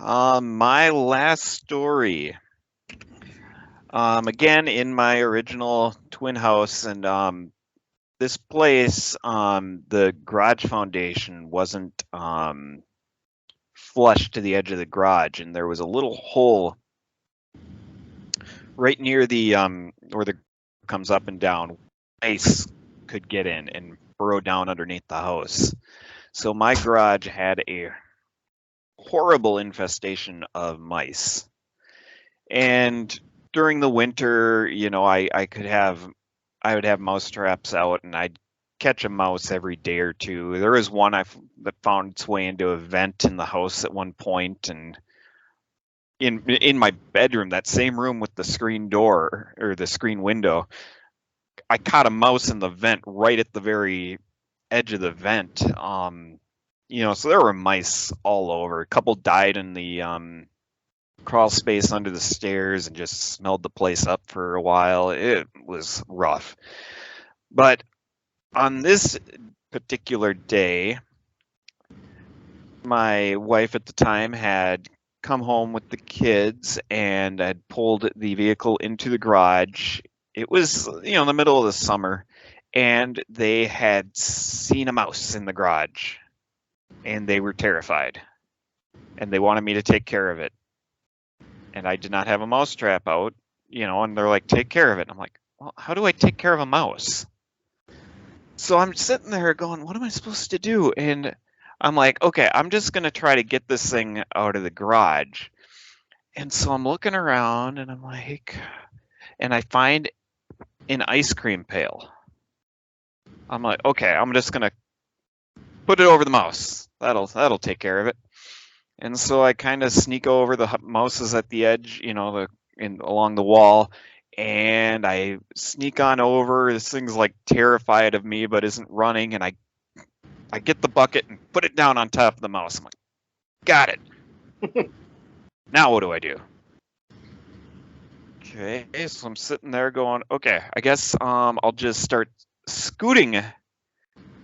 My last story. Again, in my original twin house, and this place, the garage foundation wasn't flush to the edge of the garage, and there was a little hole right near the where the comes up and down. Ice could get in and burrow down underneath the house. So my garage had a horrible infestation of mice. And during the winter, I would have mouse traps out, and I'd catch a mouse every day or two. There was one that found its way into a vent in the house at one point, and in my bedroom, that same room with the screen door or the screen window, I caught a mouse in the vent right at the very edge of the vent. So there were mice all over. A couple died in the crawl space under the stairs and just smelled the place up for a while. It was rough. But on this particular day, my wife at the time had come home with the kids and had pulled the vehicle into the garage. It was, in the middle of the summer, and they had seen a mouse in the garage, and they were terrified, and they wanted me to take care of it. And I did not have a mouse trap out, and they're like, take care of it. I'm like, well, how do I take care of a mouse? So I'm sitting there going, what am I supposed to do? And I'm like, okay, I'm just going to try to get this thing out of the garage. And so I'm looking around, and I'm like, and I find an ice cream pail. I'm like, okay, I'm just going to put it over the mouse. That'll take care of it. And so I kind of sneak over, the mouse is at the edge, along the wall, and I sneak on over. This thing's like terrified of me, but isn't running, and I get the bucket and put it down on top of the mouse. I'm like, got it. Now what do I do? Okay, so I'm sitting there going, okay, I guess I'll just start scooting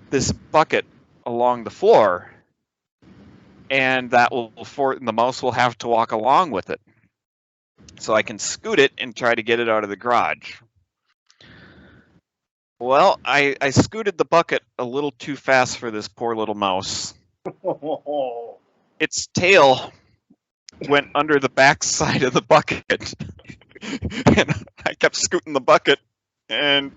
this bucket along the floor, and the mouse will have to walk along with it. So I can scoot it and try to get it out of the garage. Well, I scooted the bucket a little too fast for this poor little mouse. Its tail went under the back side of the bucket. And I kept scooting the bucket, and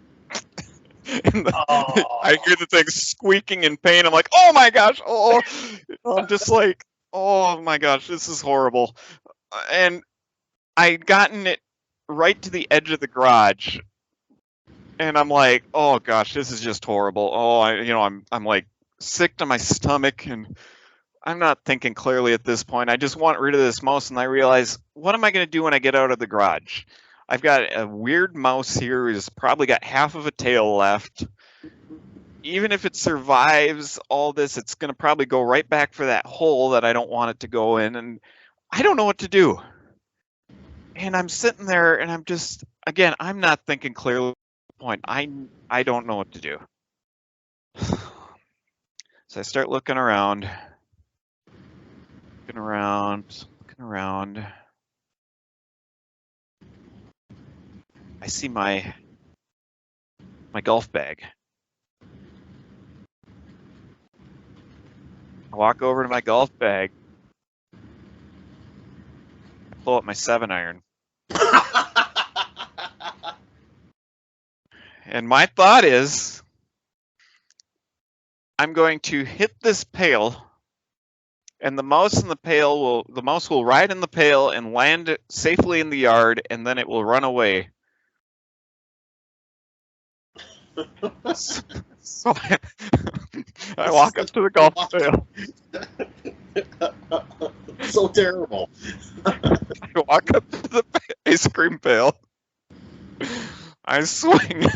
I hear the thing squeaking in pain. I'm like, oh my gosh, I'm just like, oh my gosh, this is horrible. And I'd gotten it right to the edge of the garage, and I'm like, oh gosh, this is just horrible. I'm like sick to my stomach, and I'm not thinking clearly at this point. I just want rid of this mouse, and I realize, what am I going to do when I get out of the garage? I've got a weird mouse here who's probably got half of a tail left. Even if it survives all this, it's going to probably go right back for that hole that I don't want it to go in, and I don't know what to do. And I'm sitting there, and I'm just, again, I'm not thinking clearly at the point. I don't know what to do. So I start looking around. Looking around. I see my golf bag. I walk over to my golf bag. I pull up my 7-iron. And my thought is, I'm going to hit this pail, and the mouse will ride in the pail and land safely in the yard, and then it will run away. So I walk up to the golf pail. So terrible. I walk up to the ice cream pail. I swing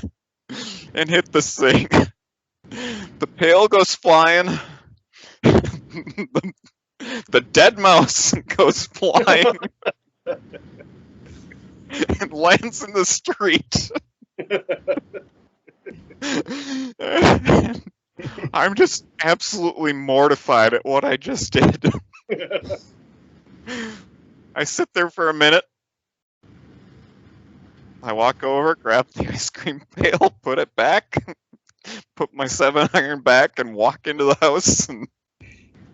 and hit this thing. The pail goes flying. The dead mouse goes flying and lands in the street. I'm just absolutely mortified at what I just did. I sit there for a minute. I walk over, grab the ice cream pail, put it back, put my 7-iron back, and walk into the house. And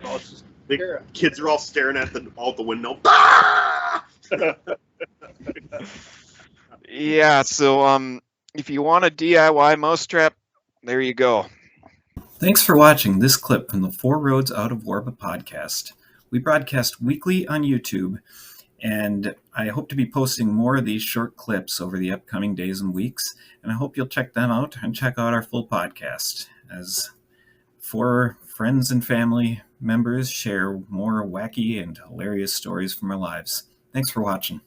Oh, it's just, the kids are all staring at out the window. Ah! yeah, so if you want a DIY mousetrap, there you go. Thanks for watching this clip from the Four Roads Out of Warba podcast. We broadcast weekly on YouTube, and I hope to be posting more of these short clips over the upcoming days and weeks, and I hope you'll check them out and check out our full podcast as four friends and family members share more wacky and hilarious stories from our lives. Thanks for watching.